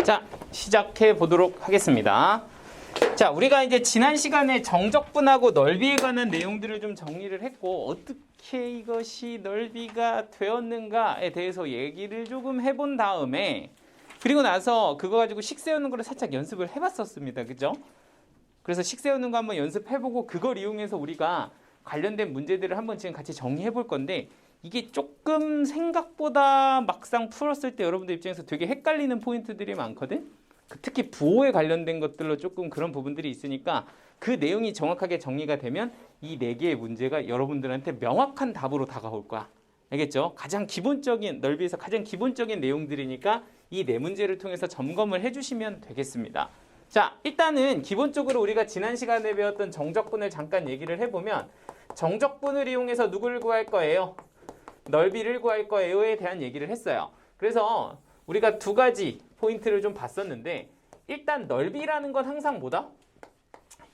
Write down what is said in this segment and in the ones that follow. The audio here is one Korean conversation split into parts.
자, 시작해 보도록 하겠습니다. 자, 우리가 이제 지난 시간에 정적분하고 넓이에 관한 내용들을 좀 정리를 했고, 어떻게 이것이 넓이가 되었는가에 대해서 얘기를 조금 해본 다음에, 그리고 나서 그거 가지고 식 세우는 거를 살짝 연습을 해봤었습니다. 그죠? 그래서 식 세우는 거 한번 연습해보고, 그걸 이용해서 우리가 관련된 문제들을 한번 지금 같이 정리해 볼 건데, 이게 조금 생각보다 막상 풀었을 때 여러분들 입장에서 되게 헷갈리는 포인트들이 많거든? 특히 부호에 관련된 것들로 조금 그런 부분들이 있으니까 그 내용이 정확하게 정리가 되면 이 4개의 문제가 여러분들한테 명확한 답으로 다가올 거야. 알겠죠? 가장 기본적인, 넓이에서 가장 기본적인 내용들이니까 이 4문제를 통해서 점검을 해주시면 되겠습니다. 자, 일단은 기본적으로 우리가 지난 시간에 배웠던 정적분을 잠깐 얘기를 해보면, 정적분을 이용해서 누구를 구할 거예요? 넓이를 구할 거예요에 대한 얘기를 했어요. 그래서 우리가 2가지 포인트를 좀 봤었는데, 일단 넓이라는 건 항상 뭐다?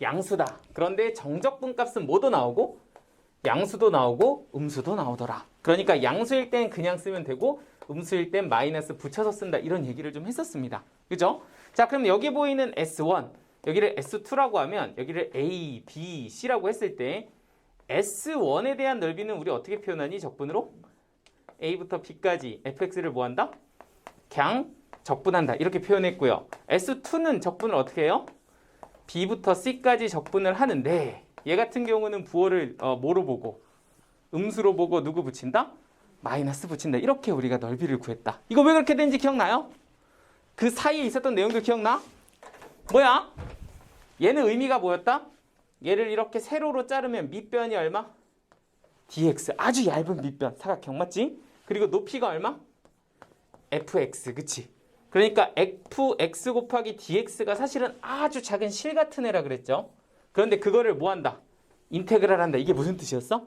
양수다. 그런데 정적분 값은 뭐도 나오고 양수도 나오고 음수도 나오더라. 그러니까 양수일 땐 그냥 쓰면 되고 음수일 땐 마이너스 붙여서 쓴다, 이런 얘기를 좀 했었습니다. 그죠? 자, 그럼 여기 보이는 S1, 여기를 S2라고 하면 여기를 A, B, C라고 했을 때 S1에 대한 넓이는 우리 어떻게 표현하니? 적분으로? A부터 B까지 fx를 뭐 한다? 그냥 적분한다, 이렇게 표현했고요. S2는 적분을 어떻게 해요? B부터 C까지 적분을 하는데, 얘 같은 경우는 부호를 뭐로 보고? 음수로 보고 누구 붙인다? 마이너스 붙인다. 이렇게 우리가 넓이를 구했다. 이거 왜 그렇게 된지 기억나요? 그 사이에 있었던 내용들 기억나? 뭐야? 얘는 의미가 뭐였다? 얘를 이렇게 세로로 자르면 밑변이 얼마? dx. 아주 얇은 밑변, 사각형 맞지? 그리고 높이가 얼마? fx, 그치? 그러니까 fx 곱하기 dx가 사실은 아주 작은 실 같은 애라 그랬죠? 그런데 그거를 뭐 한다? 인테그랄 한다. 이게 무슨 뜻이었어?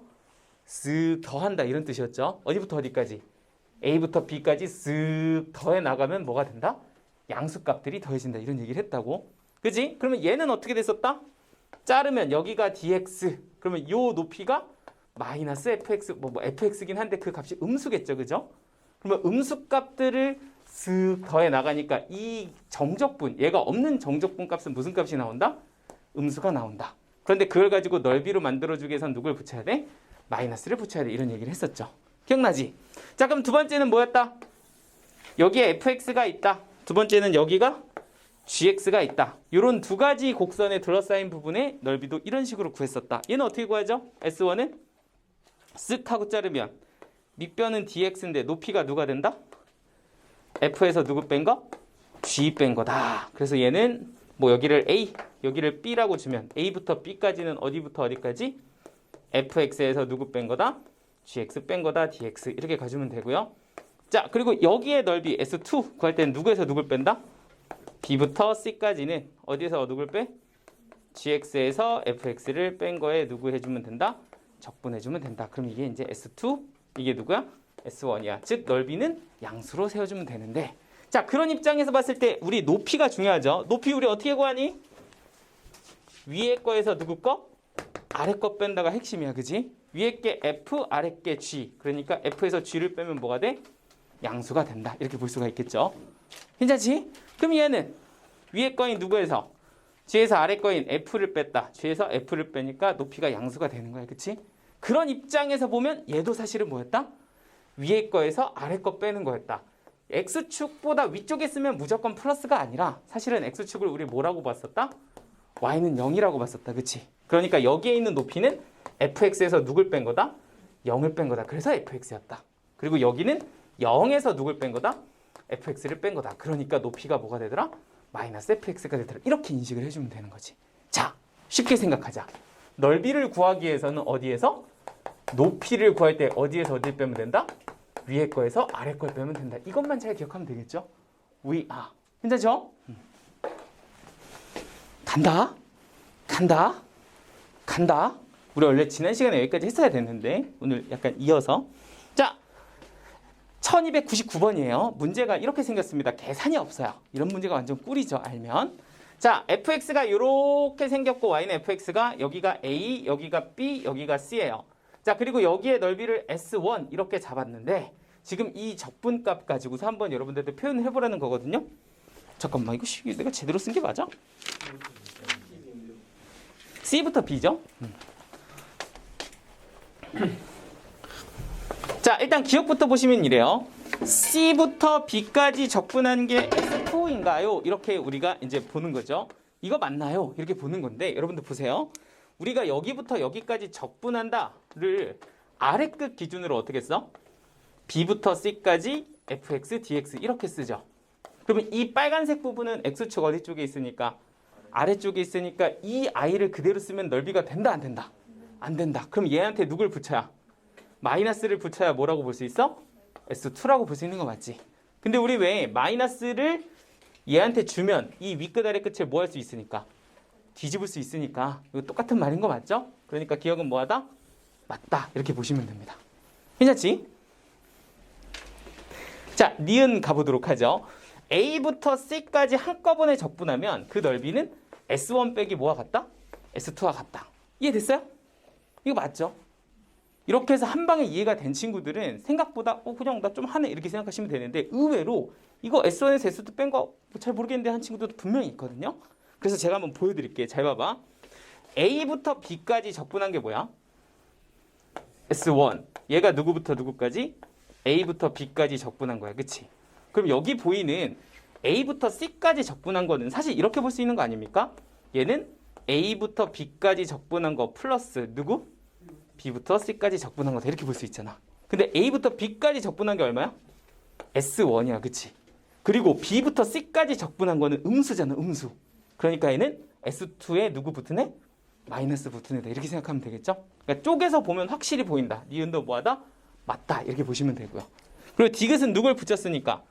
쓱 더한다, 이런 뜻이었죠? 어디부터 어디까지? a부터 b까지 쓱 더해 나가면 뭐가 된다? 양수값들이 더해진다, 이런 얘기를 했다고. 그치? 그러면 얘는 어떻게 됐었다? 자르면 여기가 dx, 그러면 요 높이가 마이너스 fx, fx긴 한데 그 값이 음수겠죠, 그죠? 그러면 음수값들을 쓱 더해 나가니까 이 정적분, 얘가 없는 정적분 값은 무슨 값이 나온다? 음수가 나온다. 그런데 그걸 가지고 넓이로 만들어주기 위해선 누굴 붙여야 돼? 마이너스를 붙여야 돼, 이런 얘기를 했었죠. 기억나지? 자, 그럼 두 번째는 뭐였다? 여기에 fx가 있다. 두 번째는 여기가 gx가 있다. 이런 2가지 곡선에 둘러싸인 부분의 넓이도 이런 식으로 구했었다. 얘는 어떻게 구하죠? S1은 쓱 하고 자르면 밑변은 dx인데 높이가 누가 된다? f에서 누구 뺀 거? g 뺀 거다. 그래서 얘는 뭐 여기를 a, 여기를 b라고 주면 a부터 b까지는 어디부터 어디까지? fx에서 누구 뺀 거다? gx 뺀 거다, dx. 이렇게 가주면 되고요. 자, 그리고 여기에 넓이 S2 구할 때는 누구에서 누굴 뺀다? b부터 c까지는 어디에서 누굴 빼? gx에서 fx를 뺀 거에 누구 해주면 된다? 적분해주면 된다. 그럼 이게 이제 S2, 이게 누구야? S1이야. 즉 넓이는 양수로 세워주면 되는데, 자, 그런 입장에서 봤을 때 우리 높이가 중요하죠. 높이 우리 어떻게 구하니? 위에 거에서 누구 거? 아래 거 뺀다가 핵심이야, 그지? 위에 게 F, 아래 게 G. 그러니까 F에서 G를 빼면 뭐가 돼? 양수가 된다, 이렇게 볼 수가 있겠죠. 괜찮지? 그럼 얘는 위에 거인 누구에서? G에서 아래 거인 F를 뺐다. G에서 F를 빼니까 높이가 양수가 되는 거야, 그치? 그런 입장에서 보면 얘도 사실은 뭐였다? 위에 거에서 아래 거 빼는 거였다. X축보다 위쪽에 쓰면 무조건 플러스가 아니라 사실은 X축을 우리 뭐라고 봤었다? Y는 0이라고 봤었다, 그치? 그러니까 여기에 있는 높이는 fx에서 누굴 뺀 거다? 0을 뺀 거다. 그래서 fx였다. 그리고 여기는 0에서 누굴 뺀 거다? fx를 뺀 거다. 그러니까 높이가 뭐가 되더라? 마이너스 fx가 되더라. 이렇게 인식을 해주면 되는 거지. 자, 쉽게 생각하자. 넓이를 구하기 위해서는 어디에서? 높이를 구할 때 어디에서 어디를 빼면 된다? 위에 거에서 아래 걸 빼면 된다. 이것만 잘 기억하면 되겠죠? 괜찮죠? 간다. 우리 원래 지난 시간에 여기까지 했어야 됐는데 오늘 약간 이어서. 자, 1299번이에요. 문제가 이렇게 생겼습니다. 계산이 없어요. 이런 문제가 완전 꿀이죠, 알면. 자, fx가 이렇게 생겼고 y는 fx가 여기가 a, 여기가 b, 여기가 c예요. 자, 그리고 여기에 넓이를 S1 이렇게 잡았는데 지금 이 적분값 가지고서 한번 여러분들도 표현을 해보라는 거거든요. 잠깐만 이거 내가 제대로 쓴 게 맞아? C부터 B죠? 자, 일단 기억부터 보시면 이래요. C부터 B까지 적분한 게 S2인가요? 이렇게 우리가 이제 보는 거죠. 이거 맞나요? 이렇게 보는 건데 여러분들 보세요. 우리가 여기부터 여기까지 적분한다를 아래 끝 기준으로 어떻게 써? B부터 C까지 fx, dx 이렇게 쓰죠. 그러면 이 빨간색 부분은 x축 어디 쪽에 있으니까? 아래쪽에 있으니까 이 i를 그대로 쓰면 넓이가 된다 안 된다? 안 된다. 그럼 얘한테 누굴 붙여야? 마이너스를 붙여야 뭐라고 볼 수 있어? S2라고 볼 수 있는 거 맞지? 근데 우리 왜 마이너스를 얘한테 주면 이 윗끝 아래 끝을 뭐 할 수 있으니까? 뒤집을 수 있으니까. 이거 똑같은 말인 거 맞죠? 그러니까 기억은 뭐하다? 맞다. 이렇게 보시면 됩니다. 괜찮지? 자, 니은 가보도록 하죠. A부터 C까지 한꺼번에 적분하면 그 넓이는 S1 빼기 뭐와 같다? S2와 같다. 이해됐어요? 이거 맞죠? 이렇게 해서 한 방에 이해가 된 친구들은 생각보다 그냥 나 좀 하네 이렇게 생각하시면 되는데 의외로 이거 S1에서 S2 뺀 거 잘 모르겠는데 한 친구들도 분명히 있거든요. 그래서 제가 한번 보여드릴게요. 잘 봐봐. A부터 B까지 적분한 게 뭐야? S1. 얘가 누구부터 누구까지? A부터 B까지 적분한 거야. 그치? 그럼 여기 보이는 A부터 C까지 적분한 거는 사실 이렇게 볼 수 있는 거 아닙니까? 얘는 A부터 B까지 적분한 거 플러스 누구? B부터 C까지 적분한 거다. 이렇게 볼 수 있잖아. 근데 A부터 B까지 적분한 게 얼마야? S1이야. 그치? 그리고 B부터 C까지 적분한 거는 음수잖아. 음수. 그러니까 얘는 S2에 누구 붙으네? 마이너스 붙은 애다. 이렇게 생각하면 되겠죠? 그러니까 쪼개서 보면 확실히 보인다. 니은도 뭐하다? 맞다. 이렇게 보시면 되고요. 그리고 디귿은 누굴 붙였으니까?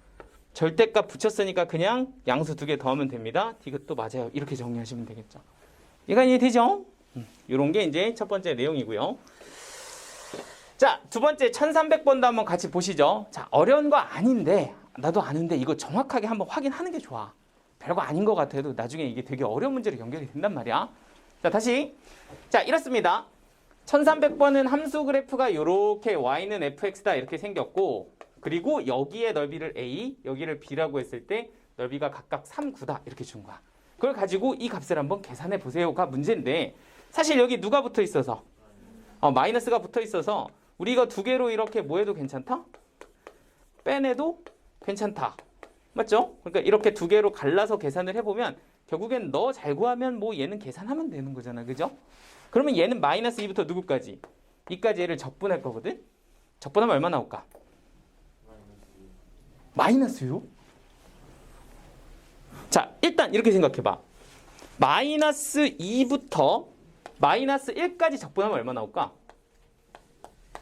절대값 붙였으니까 그냥 양수 2개 더하면 됩니다. 디귿도 맞아요. 이렇게 정리하시면 되겠죠. 이해가 이해되죠? 이런 게 이제 첫 번째 내용이고요. 자, 두 번째 1300번도 한번 같이 보시죠. 자, 어려운 거 아닌데 나도 아는데 이거 정확하게 한번 확인하는 게 좋아. 별거 아닌 것 같아도 나중에 이게 되게 어려운 문제로 연결이 된단 말이야. 자, 다시. 자, 이렇습니다. 1300번은 함수 그래프가 이렇게 y는 fx다 이렇게 생겼고 그리고 여기에 넓이를 a, 여기를 b라고 했을 때 넓이가 각각 3, 9다 이렇게 준 거야. 그걸 가지고 이 값을 한번 계산해 보세요가 문제인데 사실 여기 누가 붙어 있어서 마이너스가 붙어 있어서 우리 이거 두 개로 이렇게 뭐 해도 괜찮다? 빼내도 괜찮다. 맞죠? 그러니까 이렇게 두 개로 갈라서 계산을 해보면 결국엔 너 잘 구하면 뭐 얘는 계산하면 되는 거잖아. 그죠? 그러면 얘는 마이너스 2부터 누구까지? 2까지 얘를 적분할 거거든? 적분하면 얼마 나올까? 마이너스요? 자, 일단 이렇게 생각해봐. 마이너스 2부터 마이너스 1까지 적분하면 얼마 나올까?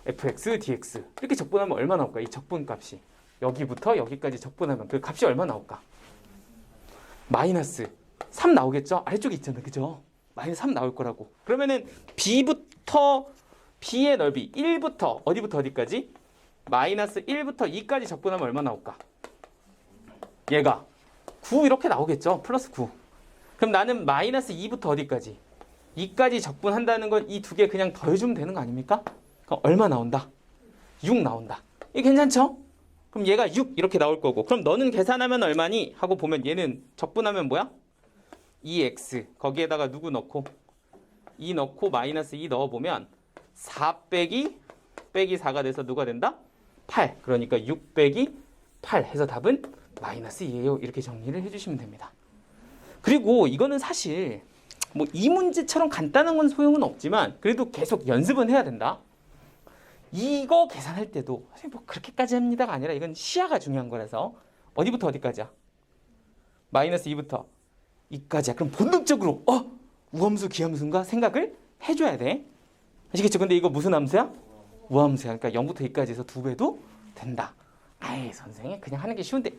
fx, dx 이렇게 적분하면 얼마 나올까? 이 적분값이 여기부터 여기까지 적분하면 그 값이 얼마 나올까? 마이너스 3 나오겠죠? 아래쪽에 있잖아. 그죠? 마이너스 3 나올 거라고. 그러면은 B부터 B의 넓이 1부터 어디부터 어디까지? 마이너스 1부터 2까지 적분하면 얼마 나올까? 얘가 9 이렇게 나오겠죠? 플러스 9. 그럼 나는 마이너스 2부터 어디까지? 2까지 적분한다는 건 이 두 개 그냥 더해주면 되는 거 아닙니까? 그럼 얼마 나온다? 6 나온다. 이게 괜찮죠? 그럼 얘가 6 이렇게 나올 거고 그럼 너는 계산하면 얼마니? 하고 보면 얘는 적분하면 뭐야? 2x 거기에다가 누구 넣고 2 넣고 마이너스 2 넣어보면 4 빼기 4가 돼서 누가 된다? 8. 그러니까 6 빼기 8 해서 답은 마이너스 2예요. 이렇게 정리를 해주시면 됩니다. 그리고 이거는 사실 뭐 이 문제처럼 간단한 건 소용은 없지만 그래도 계속 연습은 해야 된다. 이거 계산할 때도 뭐 그렇게까지 합니다가 아니라 이건 시야가 중요한 거라서 어디부터 어디까지야? 마이너스 2부터 2까지야. 그럼 본능적으로 우함수 기함수인가 생각을 해줘야 돼. 아시겠죠? 근데 이거 무슨 함수야? 우함수야. 그러니까 0부터 2까지 해서 2배도 된다. 아이 선생님 그냥 하는 게 쉬운데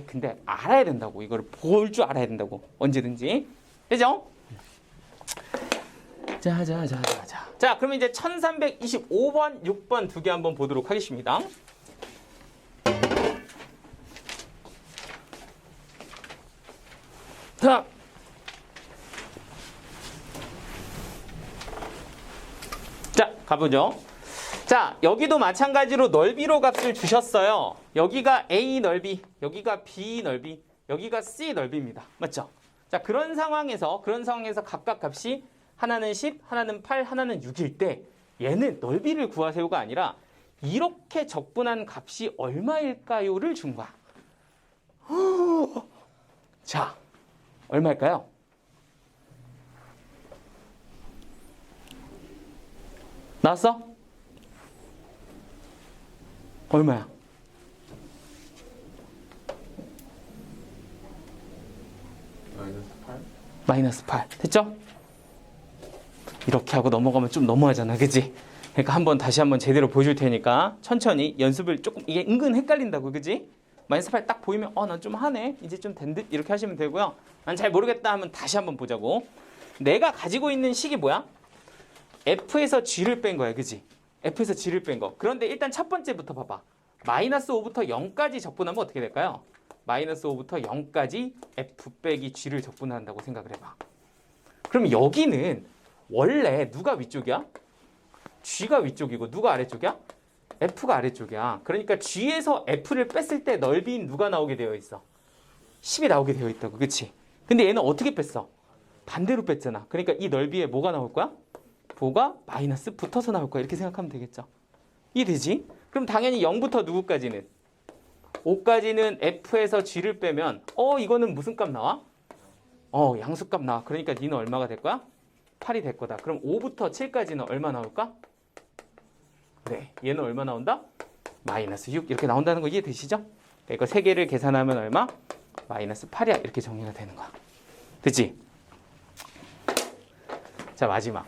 근데 알아야 된다고. 이걸 볼 줄 알아야 된다고. 언제든지. 되죠? 자, 그러면 이제 1325번, 6번 두 개 한번 보도록 하겠습니다. 자, 가보죠. 자, 여기도 마찬가지로 넓이로 값을 주셨어요. 여기가 A 넓이, 여기가 B 넓이, 여기가 C 넓이입니다. 맞죠? 자, 그런 상황에서 각각 값이 하나는 10, 하나는 8, 하나는 6일 때 얘는 넓이를 구하세요가 아니라 이렇게 적분한 값이 얼마일까요를 준 거야. 자, 얼마일까요? 나왔어? 얼마야? 마이너스 8. 됐죠? 이렇게 하고 넘어가면 좀 너무하잖아. 그치? 그러니까 다시 한번 제대로 보여줄 테니까 천천히 연습을 조금, 이게 은근 헷갈린다고. 그치? 마이너스 8 딱 보이면 난 좀 하네. 이제 좀 된 듯. 이렇게 하시면 되고요. 난 잘 모르겠다 하면 다시 한번 보자고. 내가 가지고 있는 식이 뭐야? F에서 G를 뺀 거야. 그치? F에서 G를 뺀 거. 그런데 일단 첫 번째부터 봐봐. 마이너스 5부터 0까지 적분하면 어떻게 될까요? 마이너스 5부터 0까지 F 빼기 G를 적분한다고 생각을 해봐. 그럼 여기는 원래 누가 위쪽이야? G가 위쪽이고 누가 아래쪽이야? F가 아래쪽이야. 그러니까 G에서 F를 뺐을 때 넓이인 누가 나오게 되어 있어? 10이 나오게 되어 있다고. 그치? 근데 얘는 어떻게 뺐어? 반대로 뺐잖아. 그러니까 이 넓이에 뭐가 나올 거야? 뭐가 마이너스 붙어서 나올 거야. 이렇게 생각하면 되겠죠. 이해되지? 그럼 당연히 0부터 누구까지는? 5까지는 F에서 G를 빼면 이거는 무슨 값 나와? 양수값 나와. 그러니까 니는 얼마가 될 거야? 8이 될 거다. 그럼 5부터 7까지는 얼마 나올까? 네, 얘는 얼마 나온다? 마이너스 6 이렇게 나온다는 거 이해되시죠? 이거 3개를 계산하면 얼마? 마이너스 8이야. 이렇게 정리가 되는 거야. 됐지? 자, 마지막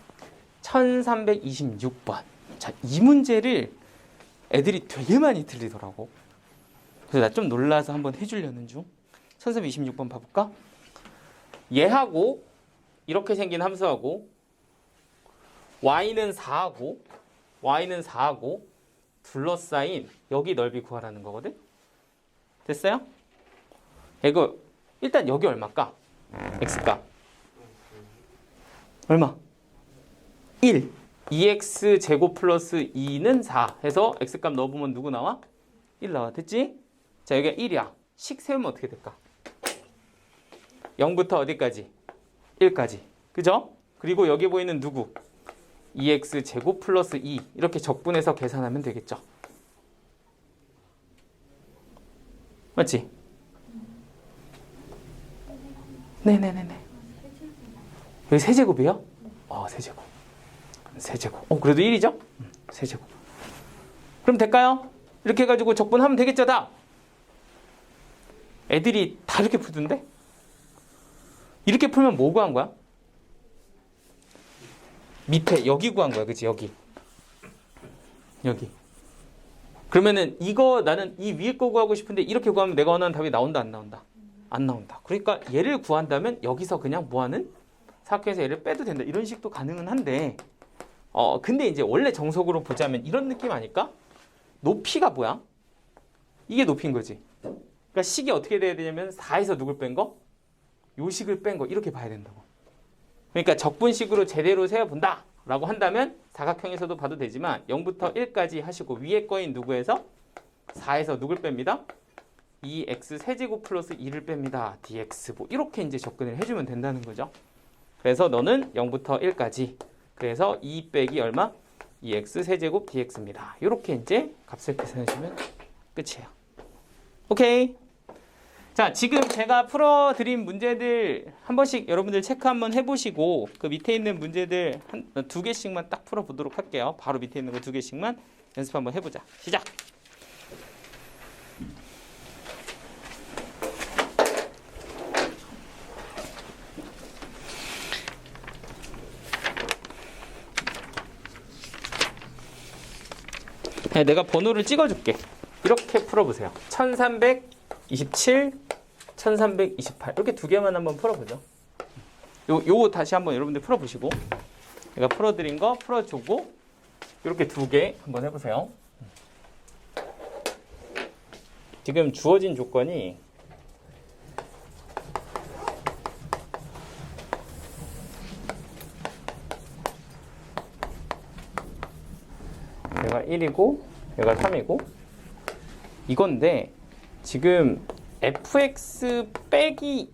1326번. 자, 이 문제를 애들이 되게 많이 틀리더라고. 그래서 나 좀 놀라서 한번 해주려는 중. 1326번 봐볼까? 얘하고 이렇게 생긴 함수하고 y는 4하고 둘러싸인 여기 넓이 구하라는 거거든. 됐어요? 이거 일단 여기 얼마일까? x값 얼마? 1. 2x 제곱 플러스 2는 4 해서 x값 넣어보면 누구 나와? 1 나와. 됐지? 자, 여기가 1이야. 식 세우면 어떻게 될까? 0부터 어디까지? 1까지. 그죠? 그리고 여기 보이는 누구? 2x 제곱 플러스 2 이렇게 적분해서 계산하면 되겠죠. 맞지? 네네네네. 여기 세제곱이요? 세제곱. 세제곱. 그래도 1이죠? 세제곱. 그럼 될까요? 이렇게 해가지고 적분하면 되겠죠, 다? 애들이 다 이렇게 풀던데? 이렇게 풀면 뭐 구한 거야? 밑에 여기 구한 거야. 그치? 여기. 그러면은 이거 나는 이 위에 거 구하고 싶은데 이렇게 구하면 내가 원하는 답이 나온다, 안 나온다? 안 나온다. 그러니까 얘를 구한다면 여기서 그냥 뭐하는? 사각형에서 얘를 빼도 된다. 이런 식도 가능은 한데 근데 이제 원래 정석으로 보자면 이런 느낌 아닐까? 높이가 뭐야? 이게 높이인 거지. 그러니까 식이 어떻게 돼야 되냐면 4에서 누굴 뺀 거? 요 식을 뺀 거 이렇게 봐야 된다고. 그러니까 적분식으로 제대로 세워본다 라고 한다면 사각형에서도 봐도 되지만 0부터 1까지 하시고 위에 거인 누구에서? 4에서 누굴 뺍니다? 2x 세제곱 플러스 2를 뺍니다. dx 뭐 이렇게 이제 접근을 해주면 된다는 거죠. 그래서 너는 0부터 1까지 그래서 2 빼기 얼마? 2x 세제곱 dx입니다. 이렇게 이제 값을 계산해주면 끝이에요. 오케이. 자, 지금 제가 풀어드린 문제들 한 번씩 여러분들 체크 한번 해보시고 그 밑에 있는 문제들 두 개씩만 딱 풀어보도록 할게요. 바로 밑에 있는 거 두 개씩만 연습 한번 해보자. 시작! 네, 내가 번호를 찍어줄게. 이렇게 풀어보세요. 1327, 1328 이렇게 두 개만 한번 풀어보죠. 요거 다시 한번 여러분들 풀어보시고 내가 풀어드린 거 풀어주고 이렇게 두 개 한번 해보세요. 지금 주어진 조건이 얘가 1이고 얘가 3이고 이건데 지금 fx 빼기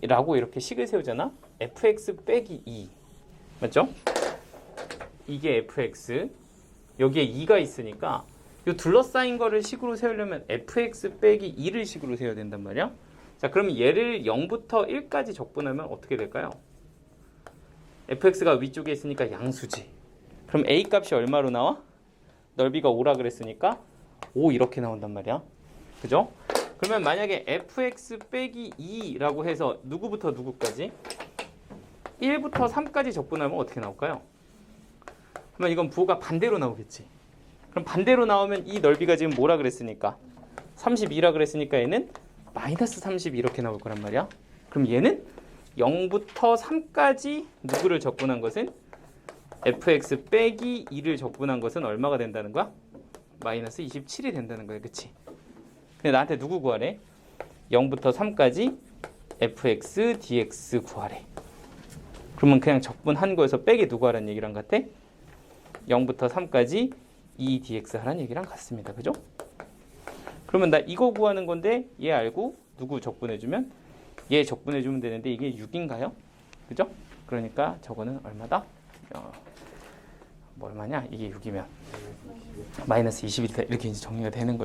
2라고 이렇게 식을 세우잖아. fx 빼기 2 맞죠? 이게 fx, 여기에 2가 있으니까 이 둘러싸인 거를 식으로 세우려면 fx 빼기 2를 식으로 세워야 된단 말이야. 자, 그럼 얘를 0부터 1까지 적분하면 어떻게 될까요? fx가 위쪽에 있으니까 양수지. 그럼 a 값이 얼마로 나와? 넓이가 5라 그랬으니까 5 이렇게 나온단 말이야. 그죠? 그러면 만약에 fx 빼기 2라고 해서 누구부터 누구까지? 1부터 3까지 적분하면 어떻게 나올까요? 그러면 이건 부호가 반대로 나오겠지. 그럼 반대로 나오면 이 넓이가 지금 뭐라 그랬으니까 32라 그랬으니까 얘는 마이너스 32 이렇게 나올 거란 말이야. 그럼 얘는 0부터 3까지 누구를 적분한 것은 fx 빼기 2를 적분한 것은 얼마가 된다는 거야? 마이너스 27이 된다는 거야. 그치? 근데 나한테 누구 구하래? 0부터 3까지 fx dx 구하래. 그러면 그냥 적분한 거에서 빼기 누구 하라는 얘기랑 같아? 0부터 3까지 2dx 하라는 얘기랑 같습니다. 그죠? 그러면 나 이거 구하는 건데 얘 알고 누구 적분해주면 얘 적분해주면 되는데 이게 6인가요? 그죠? 그러니까 저거는 얼마다? 뭐 얼마냐? 이게 6이면 마이너스 20이다. 이렇게 이제 정리가 되는 거죠.